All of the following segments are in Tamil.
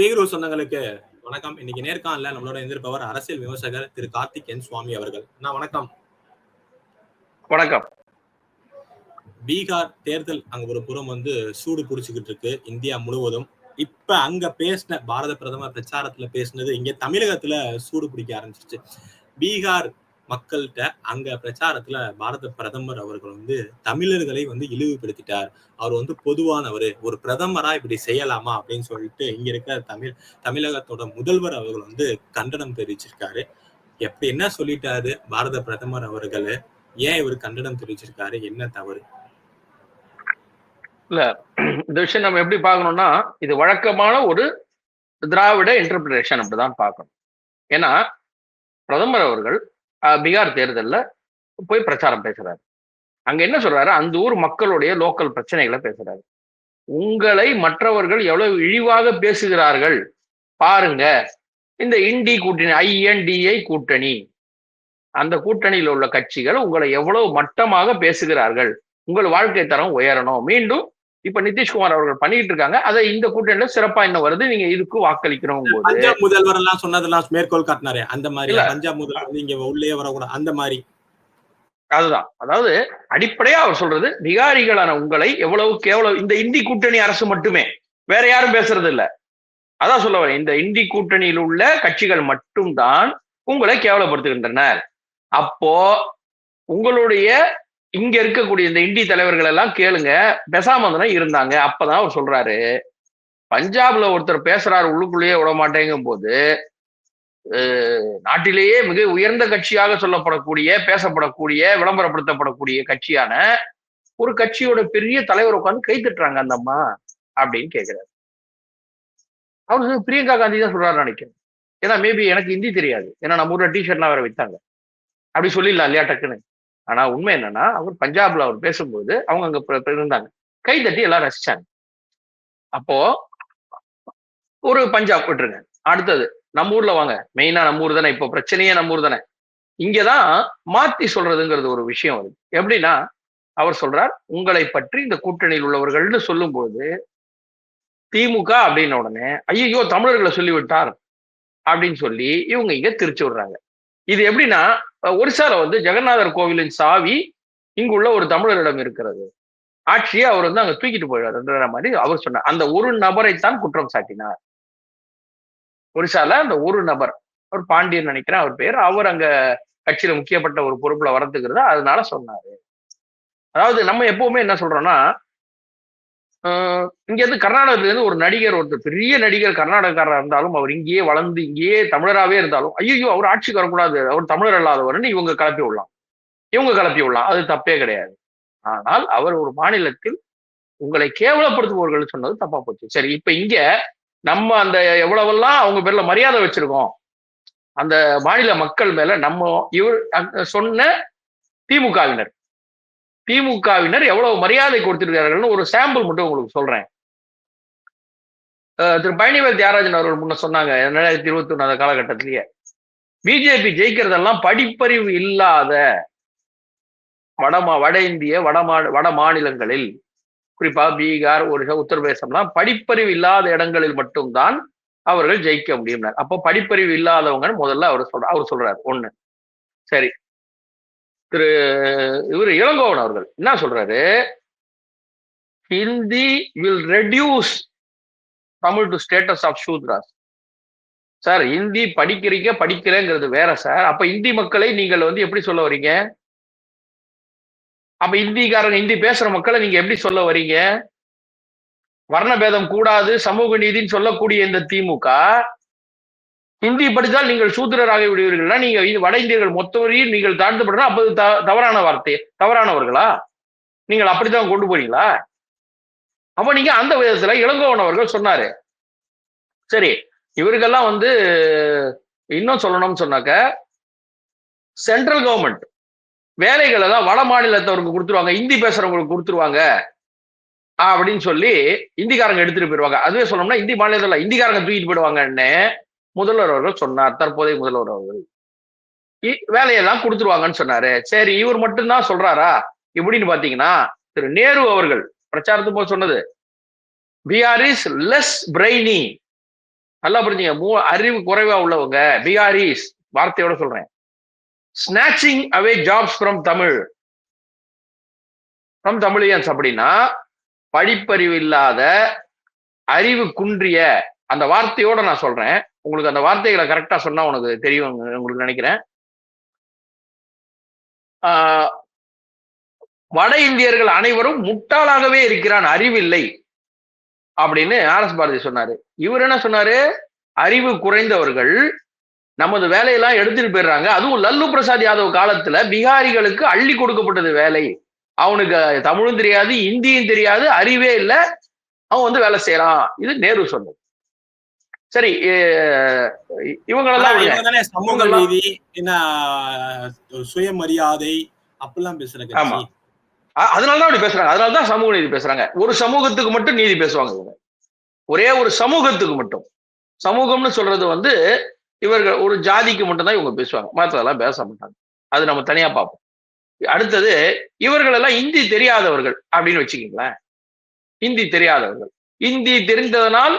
பீகுரு சொந்தங்களுக்கு வணக்கம். இன்னைக்கு நேர்காணல நம்மளோட எதிர்ப்பவர் அரசியல் விமர்சகர் திரு கார்த்திக் என் சுவாமி அவர்கள். வணக்கம். வணக்கம். பீகார் தேர்தல் அங்க ஒரு புறம் சூடு பிடிச்சுக்கிட்டு இருக்கு இந்தியா முழுவதும். இப்ப அங்க பேசின பாரத பிரதமர் பிரச்சாரத்துல பேசினது இங்க தமிழகத்துல சூடு பிடிக்க ஆரம்பிச்சிருச்சு. பீகார் மக்கள்கிட்ட அங்க பிரச்சாரத்துல பாரத பிரதமர் அவர்கள் தமிழர்களை இழிவுபடுத்திட்டார். அவர் பொதுவானவர், ஒரு பிரதமரா இப்படி செய்யலாமா அப்படின்னு சொல்லிட்டு இங்க இருக்க தமிழகத்தோட முதல்வர் அவர்கள் கண்டனம் தெரிவிச்சிருக்காரு. எப்படி என்ன சொல்லிட்டாரு பாரத பிரதமர் அவர்கள்? ஏன் இவர் கண்டனம் தெரிவிச்சிருக்காரு? என்ன தவறு? இல்ல, இந்த விஷயம் நம்ம எப்படி பார்க்கணும்னா, இது வழக்கமான ஒரு திராவிட இன்டர்பிரேஷன் அப்படிதான் பார்க்கணும். ஏன்னா பிரதமர் அவர்கள் பீகார் தேர்தல்ல போய் பிரச்சாரம் பேசுறாரு. அங்க என்ன சொல்றாரு? அந்த ஊர் மக்களுடைய லோக்கல் பிரச்சனைகளை பேசுறாரு. உங்களை மற்றவர்கள் எவ்வளவு இழிவாக பேசுகிறார்கள் பாருங்க. இந்த இண்டி கூட்டணி, INDI கூட்டணி, அந்த கூட்டணியில் உள்ள கட்சிகள் உங்களை எவ்வளவு மட்டமாக பேசுகிறார்கள். உங்கள் வாழ்க்கை தரம் உயரணும். மீண்டும் இப்ப நிதிஷ்குமார் அவர்கள் பண்ணிட்டு இருக்காங்க. அதை இந்த கூட்டணியில சிறப்பா என்ன வருது, நீங்க இதுக்கு வாக்களிக்கணும். பஞ்சாப் முதல்வர் எல்லாம் சொன்னதெல்லாம் மேற்கோள் காட்டினாரு. அந்த மாதிரி பஞ்சாப் முதல்வர் இங்க உள்ளே வரக்கூடாது அந்த மாதிரி. அதுதான், அதாவது அடிப்படையா அவர் சொல்றது, பிகாரிகளான உங்களை எவ்வளவு கேவலம் இந்த இந்தி கூட்டணி அரசு மட்டுமே, வேற யாரும் பேசுறது இல்ல. அதான் சொல்ல வரேன், இந்த இந்தி கூட்டணியில் உள்ள கட்சிகள் மட்டும்தான் உங்களை கேவலப்படுத்துகின்றனர். அப்போ உங்களுடைய இங்க இருக்கக்கூடிய இந்த இந்தி தலைவர்கள் எல்லாம் கேளுங்க, பேசாம இருந்தாங்க. அப்பதான் அவர் சொல்றாரு, பஞ்சாப்ல ஒருத்தர் பேசுறாரு உள்ளுக்குள்ளேயே விட மாட்டேங்கும் போது, நாட்டிலேயே மிக உயர்ந்த கட்சியாக சொல்லப்படக்கூடிய, பேசப்படக்கூடிய, விளம்பரப்படுத்தப்படக்கூடிய கட்சியான ஒரு கட்சியோட பெரிய தலைவர் உட்காந்து கை தட்டுறாங்க அந்த அம்மா அப்படின்னு கேட்கிறாரு. அவரு பிரியங்கா காந்தி தான் சொல்றாரு நினைக்கிறேன். ஏன்னா மேபி எனக்கு ஹிந்தி தெரியாது, ஏன்னா நம்ம ஊர்ல டிஷர்ட்லாம் வேற வித்தாங்க, அப்படி சொல்லிடலாம் இல்லையா டக்குன்னு. ஆனா உண்மை என்னன்னா, அவர் பஞ்சாப்ல அவர் பேசும்போது அவங்க அங்க இருந்தாங்க, கை தட்டி எல்லாம் ரசிச்சாங்க. அப்போ ஒரு பஞ்சாப் விட்டுருங்க, அடுத்தது நம்ம ஊர்ல வாங்க. மெயினா நம்ம ஊர் தானே, இப்போ பிரச்சனையே நம்ம ஊர் தானே. இங்கதான் மாத்தி சொல்றதுங்கிறது ஒரு விஷயம் வருது. எப்படின்னா, அவர் சொல்றார், உங்களை பற்றி இந்த கூட்டணியில் உள்ளவர்கள்னு சொல்லும் போது திமுக அப்படின்ன உடனே ஐயோ தமிழர்களை சொல்லிவிட்டார் அப்படின்னு சொல்லி இவங்க இங்க திருச்சி விடுறாங்க. இது எப்படின்னா, ஒரிசால ஜெகநாதர் கோவிலின் சாவி இங்குள்ள ஒரு தமிழரிடம் இருக்கிறது, ஆட்சியை அவர் அங்க தூக்கிட்டு போயிடுறாருன்ற மாதிரி அவர் சொன்னார். அந்த ஒரு நபரைத்தான் குற்றம் சாட்டினார். ஒரிசால அந்த ஒரு நபர், அவர் பாண்டியன் நினைக்கிறேன் அவர் பேர், அவர் அங்க கட்சியில முக்கியப்பட்ட ஒரு பொறுப்புல வரதுங்கிறத அதனால சொன்னாரு. அதாவது நம்ம எப்பவுமே என்ன சொல்றோம்னா, இங்க கர்நாடகத்துல இருந்து ஒரு நடிகர், ஒருத்தர் பெரிய நடிகர் கர்நாடகக்காரர் இருந்தாலும், அவர் இங்கேயே வளர்ந்து இங்கேயே தமிழராகவே இருந்தாலும், ஐயோ அவர் ஆட்சிக்கு வரக்கூடாது, அவர் தமிழர் அல்லாதவர்னு இவங்க கிளப்பி விடலாம், அது தப்பே கிடையாது. ஆனால் அவர் ஒரு மாநிலத்தில் உங்களை கேவலப்படுத்துபவர்கள் சொன்னது தப்பா போச்சு. சரி, இப்ப இங்க நம்ம அந்த எவ்வளவெல்லாம் அவங்க பேர்ல மரியாதை வச்சிருக்கோம் அந்த மாநில மக்கள் மேல, நம்ம இவர் சொன்ன திமுகவினர் எவ்வளவு மரியாதை கொடுத்திருக்கார்கள்னு ஒரு சாம்பிள் மட்டும் உங்களுக்கு சொல்றேன். திரு பழனிவேல் தியாகராஜன் அவர்கள் முன்ன சொன்னாங்க 2021 அந்த காலகட்டத்திலேயே, பிஜேபி ஜெயிக்கிறதெல்லாம் படிப்பறிவு இல்லாத வட இந்திய வட மாநிலங்களில், குறிப்பா பீகார், ஒரிசா, உத்தரப்பிரதேசம்லாம் படிப்பறிவு இல்லாத இடங்களில் மட்டும்தான் அவர்கள் ஜெயிக்க முடியும். அப்போ படிப்பறிவு இல்லாதவங்க முதல்ல அவர் சொல்றாரு ஒண்ணு. சரி, திரு இவர் இளங்கோவன் அவர்கள் என்ன சொல்றாரு, Hindi will reduce Tamil to status of Shudras. Sir, Hindi படிக்கிறேங்கிறது வேற சார். அப்ப இந்தி மக்களை நீங்கள் எப்படி சொல்ல வரீங்க? அப்ப ஹிந்தி பேசுற மக்களை நீங்க எப்படி சொல்ல வரீங்க? வர்ணபேதம் கூடாது, சமூக நீதினு சொல்லக்கூடிய இந்த திமுக, ஹிந்தி படித்தால் நீங்கள் சூத்திரராகி விடுவீர்களா? நீங்க வட இந்தியர்கள் மொத்தவரையும் நீங்கள் தாழ்த்தப்படுறா, அப்போது தவறான வார்த்தை, தவறானவர்களா? நீங்கள் அப்படித்தான் கொண்டு போறீங்களா? அப்ப நீங்க அந்த விதத்துல இளங்கோவன் அவர்கள் சொன்னாரு. சரி, இவர்கள்லாம் இன்னும் சொல்லணும்னு சொன்னாக்க, சென்ட்ரல் கவர்மெண்ட் வேலைகள் எல்லாம் வட மாநிலத்தவருக்கு கொடுத்துருவாங்க, ஹிந்தி பேசுறவங்களுக்கு கொடுத்துருவாங்க அப்படின்னு சொல்லி இந்திக்காரங்க எடுத்துட்டு போயிடுவாங்க. அதுவே சொல்லணும்னா இந்தி மாநிலத்தில் இந்திக்காரங்க தூக்கிட்டு போயிடுவாங்கன்னு முதல்வர் அவர்கள் சொன்னார். தற்போதைய முதல்வர் அவர்கள் வேலையெல்லாம் கொடுத்துருவாங்கன்னு சொன்னாரு. சரி, இவர் மட்டும்தான் சொல்றாரா இப்படின்னு பாத்தீங்கன்னா, திரு நேரு அவர்கள் பிரச்சாரத்து போது சொன்னது, பிஆர் இஸ் லெஸ் பிரெய்னி, நல்லா புரிஞ்சுங்க. அறிவு குறைவா உள்ளவங்க பிகாரிஸ், வார்த்தையோட சொல்றேன், snatching away jobs from Tamilians அப்படின்னா படிப்பறிவு இல்லாத, அறிவு குன்றிய, அந்த வார்த்தையோட நான் சொல்றேன். உங்களுக்கு அந்த வார்த்தைகளை கரெக்டா சொன்னா உனக்கு தெரியும் உங்களுக்கு நினைக்கிறேன். வட இந்தியர்கள் அனைவரும் முட்டாளாகவே இருக்கிறான், அறிவில்லை அப்படின்னு ஆர்.எஸ். பாரதி சொன்னாரு. இவர் என்ன சொன்னாரு? அறிவு குறைந்தவர்கள் நமது வேலையெல்லாம் எடுத்துட்டு போயிடுறாங்க. அதுவும் லல்லு பிரசாத் யாதவ் காலத்துல பிகாரிகளுக்கு அள்ளி கொடுக்கப்பட்டது வேலை. அவனுக்கு தமிழும் தெரியாது, இந்தியும் தெரியாது, அறிவே இல்லை, அவன் வேலை செய்யறான். இது நேரு சொன்னது. சரி, இவங்களெல்லாம் சமூக நீதி, என்ன சுயமரியாதை அப்படிலாம் பேசுறாங்க. ஆமா, அதனாலதான் அப்படி பேசுறாங்க. அதனாலதான் சமூக நீதி பேசுறாங்க. ஒரு சமூகத்துக்கு மட்டும் நீதி பேசுவாங்க இவங்க. ஒரே ஒரு சமூகத்துக்கு மட்டும். சமூகம்னு சொல்றது இவர்கள் ஒரு ஜாதிக்கு மட்டும்தான் இவங்க பேசுவாங்க, மற்றதெல்லாம் பேச மாட்டாங்க. அது நம்ம தனியா பார்ப்போம். அடுத்தது, இவர்கள் எல்லாம் இந்தி தெரியாதவர்கள் அப்படின்னு வச்சுக்கீங்களேன். இந்தி தெரியாதவர்கள். இந்தி தெரிந்ததனால்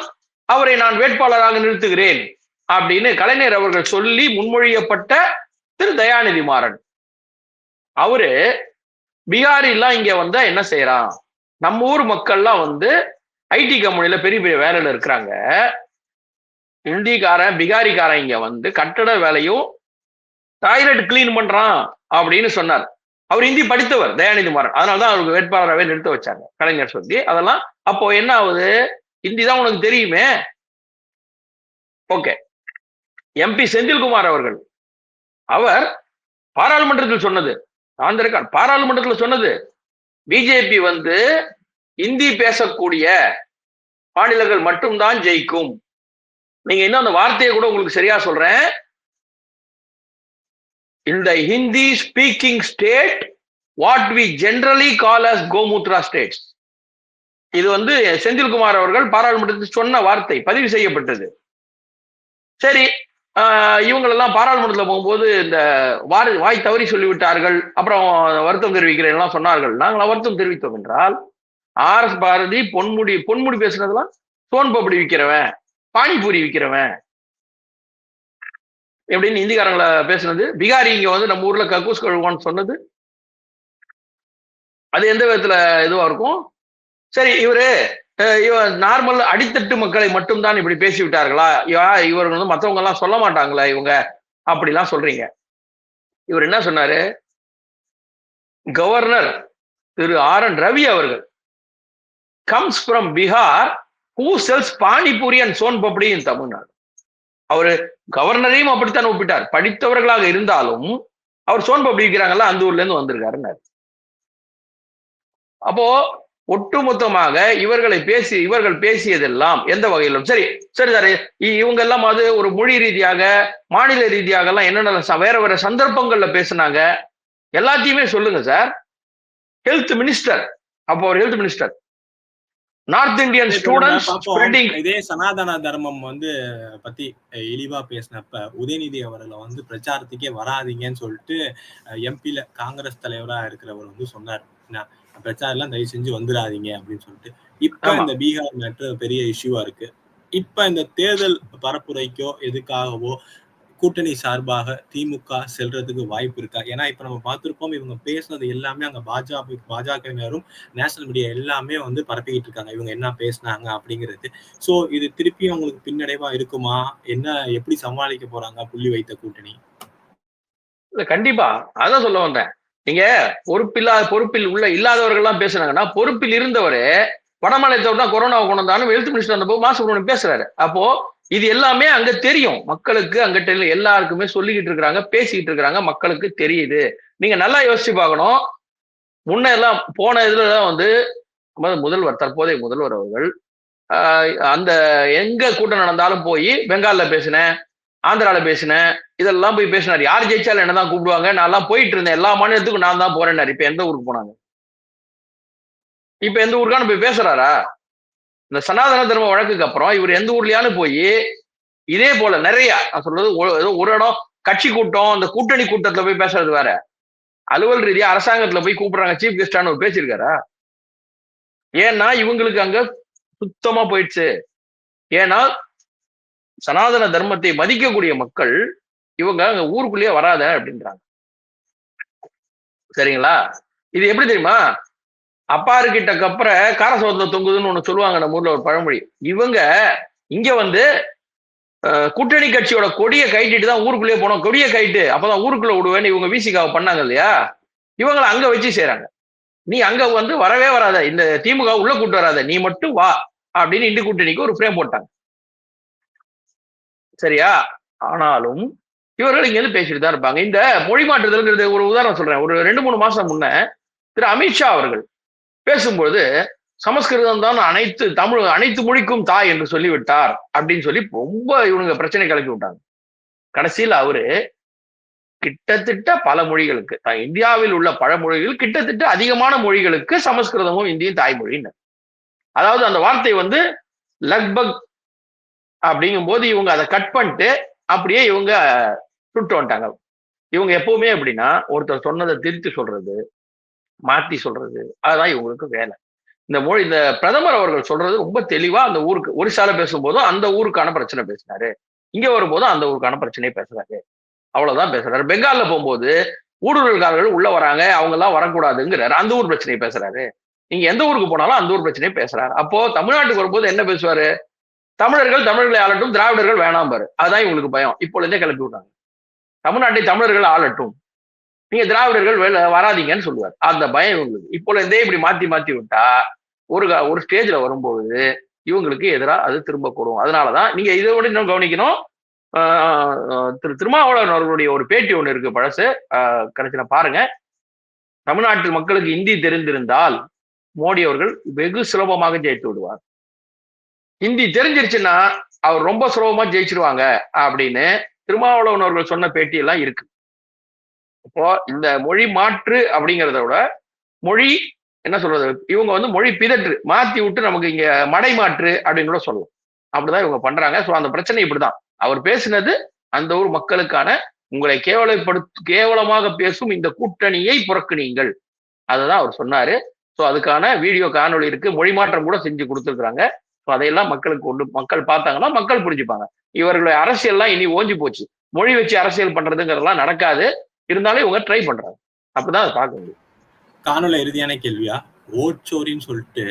அவரை நான் வேட்பாளராக நிறுத்துகிறேன் அப்படின்னு கலைஞர் அவர்கள் சொல்லி முன்மொழியப்பட்ட திரு தயாநிதி மாறன், அவரு பீகாரிலாம் இங்க வந்தா என்ன செய்யறான்? நம்ம ஊர் மக்கள்லாம் ஐடி கம்பெனில பெரிய பெரிய வேலையில இருக்கிறாங்க. இந்திக்காரன் பிகாரிக்காரன் இங்க கட்டட வேலையும் டாய்லெட் கிளீன் பண்றான் அப்படின்னு சொன்னார். அவர் இந்தி படித்தவர் தயாநிதி மாறன். அதனாலதான் அவருக்கு வேட்பாளராகவே நிறுத்த வச்சாங்க கலைஞர் சொல்லி. அதெல்லாம் அப்போ என்ன ஆகுது? இந்தி தான் உனக்கு தெரியுமே. ஓகே, எம்பி செந்தில்குமார் அவர்கள், அவர் பாராளுமன்றத்தில் சொன்னது, பாராளுமன்றத்தில் சொன்னது, பிஜேபி இந்தி பேசக்கூடிய மாநிலங்கள் மட்டும்தான் ஜெயிக்கும். நீங்க இன்னும் அந்த வார்த்தையை கூட உங்களுக்கு சரியா சொல்றேன். இந்த Hindi speaking state what we generally call as Gomutra states. இது செந்தில்குமார் அவர்கள் பாராளுமன்றத்தில் சொன்ன வார்த்தை, பதிவு செய்யப்பட்டது. சரி, இவங்களெல்லாம் பாராளுமன்றத்தில் போகும்போது இந்த வாய் தவறி சொல்லிவிட்டார்கள், அப்புறம் வருத்தம் தெரிவிக்கிறேன் எல்லாம் சொன்னார்கள். நாங்கள் வருத்தம் தெரிவித்தோம் என்றால், ஆர்.எஸ். பாரதி பொன்முடி பேசுனதெல்லாம் சோன் பப்படி விற்கிறவன், பானிபூரி விற்கிறவன் எப்படின்னு இந்திக்காரங்களை பேசுனது, பிகாரி இங்க நம்ம ஊர்ல கக்கூஸ் கழுவான்னு சொன்னது, அது எந்த விதத்துல இதுவா இருக்கும்? சரி, இவர் நார்மல் அடித்தட்டு மக்களை மட்டும்தான் இப்படி பேசிவிட்டார்களா? இவர்கள் மற்றவங்க எல்லாம் சொல்ல மாட்டாங்களா இவங்க அப்படிலாம் சொல்றீங்க. இவர் என்ன சொன்னாரு? கவர்னர் திரு R.N. ரவி அவர்கள் comes from Bihar who sells panipuri and soan papdi in Tamil Nadu. அவரு கவர்னரையும் அப்படித்தான் ஒப்பிட்டார். படித்தவர்களாக இருந்தாலும் அவர் சோன் பப்படி விற்கிறாங்கல்ல, அந்த ஊர்ல இருந்து வந்திருக்காருன்னு. அப்போ ஒட்டுமொத்தமாக இவர்கள் பேசியதெல்லாம் எந்த வகையிலும் சரி சார், இவங்க எல்லாம் ஒரு மொழி ரீதியாக, மாநில ரீதியாக எல்லாம் என்னென்ன வேற வேற சந்தர்ப்பங்கள்ல பேசினாங்க எல்லாத்தையுமே சொல்லுங்க சார். ஹெல்த் மினிஸ்டர், அப்போ ஒரு health minister, north Indian students spreading. இதே சனாதன தர்மம் பத்தி இழிவா பேசினப்ப உதயநிதி அவர்களை பிரச்சாரத்துக்கே வராதிங்கன்னு சொல்லிட்டு எம்பில காங்கிரஸ் தலைவரா இருக்கிறவர் சொன்னார், பிரச்சாரம் தயவு செஞ்சு வந்துடாதீங்க அப்படின்னு சொல்லிட்டு. இப்ப இந்த பீகார் மேட்ரு பெரிய இஷ்யூவா இருக்கு. இப்ப இந்த தேர்தல் பரப்புரைக்கோ எதுக்காகவோ கூட்டணி சார்பாக திமுக செல்றதுக்கு வாய்ப்பு இருக்கா? ஏன்னா இப்ப நம்ம பார்த்திருப்போம், இவங்க பேசுனது எல்லாமே அங்க பாஜகவினரும் நேஷனல் மீடியா எல்லாமே பரப்பிக்கிட்டு இருக்காங்க, இவங்க என்ன பேசினாங்க அப்படிங்கிறது. சோ இது திருப்பி அவங்களுக்கு பின்னடைவா இருக்குமா? என்ன, எப்படி சமாளிக்க போறாங்க புள்ளி வைத்த கூட்டணி? கண்டிப்பா அதான் சொல்ல வந்தேன். நீங்க பொறுப்பில் இல்லாதவர்கள் எல்லாம் பேசுனாங்கன்னா, பொறுப்பில் இருந்தவரு வடமாநிலத்தோட கொரோனாவை கொண்டு வந்தாலும் ஹெல்த் மினிஸ்டர் அந்த மா சுப்ரமணியன் பேசுறாரு. அப்போ இது எல்லாமே அங்க தெரியும் மக்களுக்கு, அங்கிட்ட எல்லாருக்குமே சொல்லிக்கிட்டு இருக்கிறாங்க, பேசிக்கிட்டு இருக்கிறாங்க, மக்களுக்கு தெரியுது. நீங்க நல்லா யோசிச்சு பார்க்கணும். முன்ன எல்லாம் போன இதுலதான் முதல்வர், தற்போதைய முதல்வர் அவர்கள் அந்த எங்க கூட்டம் நடந்தாலும் போய் பெங்கால்ல பேசினேன், ஆந்திரால பேசினேன், இதெல்லாம் போய் பேசினாரு. யார் ஜெயிச்சாலும் என்னதான் கூப்பிடுவாங்க, நான் எல்லாம் போயிட்டு இருந்தேன், எல்லா மாநிலத்துக்கும் நான் தான் போறேன்னாரு. இப்ப எந்த ஊருக்கு போனாங்க? இப்ப எந்த ஊருக்கான போய் பேசுறாரா? இந்த சனாதன தர்ம வழக்குக்கு அப்புறம் இவர் எந்த ஊர்லயானு போய் இதே போல நிறைய, நான் சொல்றது ஒரு இடம் கட்சி கூட்டம், அந்த கூட்டணி கூட்டத்துல போய் பேசுறது வேற, அலுவல் ரீதியா அரசாங்கத்துல போய் கூப்பிடுறாங்க சீஃப் கெஸ்டான ஒரு பேசியிருக்காரா? ஏன்னா இவங்களுக்கு அங்க சுத்தமா போயிடுச்சு. ஏன்னா சனாதன தர்மத்தை மதிக்கக்கூடிய மக்கள் இவங்க அங்க ஊருக்குள்ளேயே வராத அப்படின்றாங்க. சரிங்களா? இது எப்படி தெரியுமா? அப்பாரு கிட்ட கப்புற கார சோதனை தொங்குதுன்னு ஒண்ணு சொல்லுவாங்க நம்ம ஊர்ல ஒரு பழமொழி. இவங்க இங்க வந்து கூட்டணி கட்சியோட கொடியை கைட்டிட்டு தான் ஊருக்குள்ளேயே போனோம். கொடியை கைட்டு அப்பதான் ஊருக்குள்ள விடுவேன்னு இவங்க விசிகாவை பண்ணாங்க இல்லையா? இவங்களை அங்க வச்சு செய்யறாங்க. நீ அங்க வந்து வரவே வராத, இந்த திமுக உள்ள கூட்டு வராத, நீ மட்டும் வா அப்படின்னு இந்து கூட்டணிக்கு ஒரு ஃப்ரேம் போட்டாங்க. சரியா? ஆனாலும் இவர்கள் இங்க இருந்து பேசிட்டு தான் இருப்பாங்க. இந்த மொழி மாற்றுதல்ங்கிறது ஒரு உதாரணம் சொல்றேன். ஒரு 2-3 மாசம் முன்ன திரு அமித்ஷா அவர்கள் பேசும்போது சமஸ்கிருதம் தான் அனைத்து மொழிக்கும் தாய் என்று சொல்லிவிட்டார் அப்படின்னு சொல்லி ரொம்ப இவனுங்க பிரச்சனை கிளப்பி விட்டாங்க. கடைசியில் அவரு கிட்டத்தட்ட பல மொழிகளுக்கு இந்தியாவில் உள்ள பல மொழிகள் கிட்டத்தட்ட அதிகமான மொழிகளுக்கு சமஸ்கிருதமும் இந்தியும் தாய்மொழின்னு. அதாவது அந்த வார்த்தை வந்து லக்பக் அப்படிங்கும் போது இவங்க அதை கட் பண்ணிட்டு அப்படியே இவங்க சுட்டு வந்துட்டாங்க. இவங்க எப்பவுமே அப்படின்னா ஒருத்தர் சொன்னதை திருத்தி சொல்றது, மாத்தி சொல்றது, அதுதான் இவங்களுக்கு வேலை. இந்த பிரதமர் அவர்கள் சொல்றது ரொம்ப தெளிவா அந்த ஊருக்கு ஒரிசால பேசும்போதும் அந்த ஊருக்கான பிரச்சனை பேசினாரு, இங்க வரும்போதும் அந்த ஊருக்கான பிரச்சனையை பேசுறாரு, அவ்வளவுதான் பேசுறாரு. பெங்கால்ல போகும்போது ஊடுருவல்காரர்கள் உள்ள வராங்க, அவங்க எல்லாம் வரக்கூடாதுங்கிறாரு, அந்த ஊர் பிரச்சனையை பேசுறாரு. நீங்க எந்த ஊருக்கு போனாலும் அந்த ஊர் பிரச்சனையை பேசுறாரு. அப்போ தமிழ்நாட்டுக்கு வரும்போது என்ன பேசுவாரு? தமிழர்களை ஆளட்டும், திராவிடர்கள் வேணாம் பாரு. அதுதான் இவங்களுக்கு பயம். இப்பொழுதே கிளப்பி விட்டாங்க. தமிழ்நாட்டை தமிழர்கள் ஆளட்டும், நீங்க திராவிடர்கள் வராதீங்கன்னு சொல்லுவார். அந்த பயம் இவங்களுக்கு இப்பொழுதே இப்படி மாத்தி மாத்தி விட்டா ஒரு ஸ்டேஜ்ல வரும்போது இவங்களுக்கு எதிராக அது திரும்ப கூடும். அதனாலதான் நீங்க இதோட இன்னும் கவனிக்கணும். திரு திருமாவளவன் அவர்களுடைய ஒரு பேட்டி ஒண்ணு இருக்கு, பழசு கிடைச்சின பாருங்க. தமிழ்நாட்டு மக்களுக்கு இந்தி தெரிந்திருந்தால் மோடி அவர்கள் வெகு சுலபமாக ஜெயித்து விடுவார். ஹிந்தி தெரிஞ்சிருச்சுன்னா அவர் ரொம்ப சுலபமா ஜெயிச்சிருவாங்க அப்படின்னு திருமாவளவன் அவர்கள் சொன்ன பேட்டி எல்லாம் இருக்கு. இப்போ இந்த மொழி மாற்று அப்படிங்கிறத விட மொழி என்ன சொல்றது, இவங்க வந்து மொழி பிதற்று மாத்தி விட்டு நமக்கு இங்க மடை மாற்று அப்படின்னு கூட சொல்லலாம். அப்படிதான் இவங்க பண்றாங்க. ஸோ அந்த பிரச்சனை இப்படிதான். அவர் பேசினது அந்த ஊர் மக்களுக்கான உங்களை கேவலமாக பேசும் இந்த கூட்டணியை புறக்கணியுங்கள், அதுதான் அவர் சொன்னாரு. ஸோ அதுக்கான வீடியோ காணொலி இருக்கு, மொழி மாற்றம் கூட செஞ்சு கொடுத்துருக்காங்க. ஸோ அதையெல்லாம் மக்கள் பார்த்தாங்கன்னா மக்கள் புரிஞ்சுப்பாங்க. இவர்களுடைய அரசியல்லாம் இனி ஓஞ்சி போச்சு. மொழி வச்சு அரசியல் பண்றதுங்கிறதெல்லாம் நடக்காது. இருந்தாலும் இவங்க ட்ரை பண்றாங்க. அப்படிதான் அதை பார்க்க முடியும். காணொலி இறுதியான கேள்வியா, ஓட்சோரின்னு சொல்லிட்டு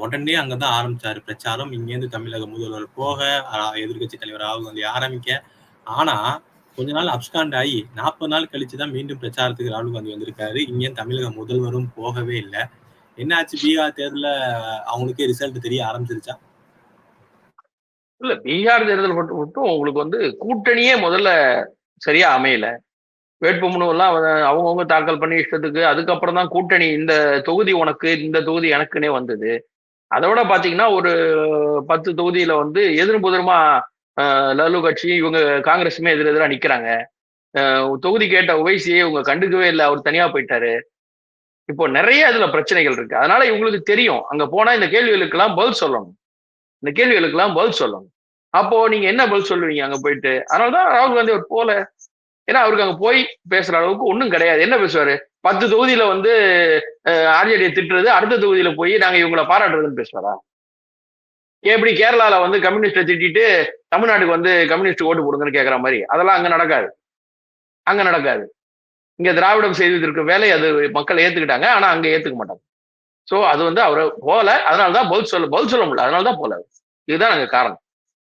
உடனே அங்கதான் ஆரம்பிச்சாரு பிரச்சாரம். இங்கேருந்து தமிழக முதல்வர் போக, எதிர்கட்சி தலைவர் ராகுல் காந்தி ஆரம்பிக்க. ஆனா கொஞ்ச நாள் அப்ஸ்காண்ட் ஆகி 40 நாள் கழிச்சுதான் மீண்டும் பிரச்சாரத்துக்கு ராகுல் காந்தி வந்திருக்காரு. இங்கே தமிழக முதல்வரும் போகவே இல்லை. என்னாச்சு? பீகார் தேர்தல அவங்களுக்கே ரிசல்ட் தெரிய ஆரம்பிச்சிருச்சா? இல்ல, பீகார் தேர்தல் மட்டும் உங்களுக்கு வந்து கூட்டணியே முதல்ல சரியா அமையல. வேட்புமனு எல்லாம் அவங்கவுங்க தாக்கல் பண்ணி இஷ்டத்துக்கு, அதுக்கப்புறம் தான் கூட்டணி இந்த தொகுதி உனக்கு, இந்த தொகுதி எனக்குன்னே வந்தது. அதோட பாத்தீங்கன்னா ஒரு 10 தொகுதியில வந்து எதிரும் புதிருமா லல்லு கட்சி இவங்க காங்கிரஸுமே எதிரெதிரா நிக்கிறாங்க. தொகுதி கேட்ட உவைசியை இவங்க கண்டுக்கவே இல்லை, அவர் தனியா போயிட்டாரு. இப்போ நிறைய இதுல பிரச்சனைகள் இருக்கு. அதனால இவங்களுக்கு தெரியும் அங்க போனா இந்த கேள்விகளுக்கெல்லாம் பதில் சொல்லணும். அப்போ நீங்க என்ன பதில் சொல்லுவீங்க அங்க போயிட்டு? அதனாலதான் ராகுல் காந்தி அவர் போல. ஏன்னா அவருக்கு அங்க போய் பேசுற அளவுக்கு ஒண்ணும் கிடையாது. என்ன பேசுவாரு? 10 தொகுதியில வந்து ஆர்ஜேடியை திட்டுறது, அடுத்த தொகுதியில போய் நாங்க இவங்களை பாராட்டுறதுன்னு பேசுவாரா? எப்படி கேரளால வந்து கம்யூனிஸ்டை திட்டிட்டு தமிழ்நாட்டுக்கு வந்து கம்யூனிஸ்ட் ஓட்டு போடுங்கன்னு கேட்கற மாதிரி? அதெல்லாம் அங்க நடக்காது. இங்க திராவிடம் செய்திருக்க வேலை அது மக்கள் ஏத்துக்கிட்டாங்க, ஆனா அங்க ஏத்துக்க மாட்டாங்க. சோ அது வந்து அவரை போல, அதனாலதான் பதில் சொல்ல முடியல, அதனாலதான் போல. இதுதான் அங்க காரணம்.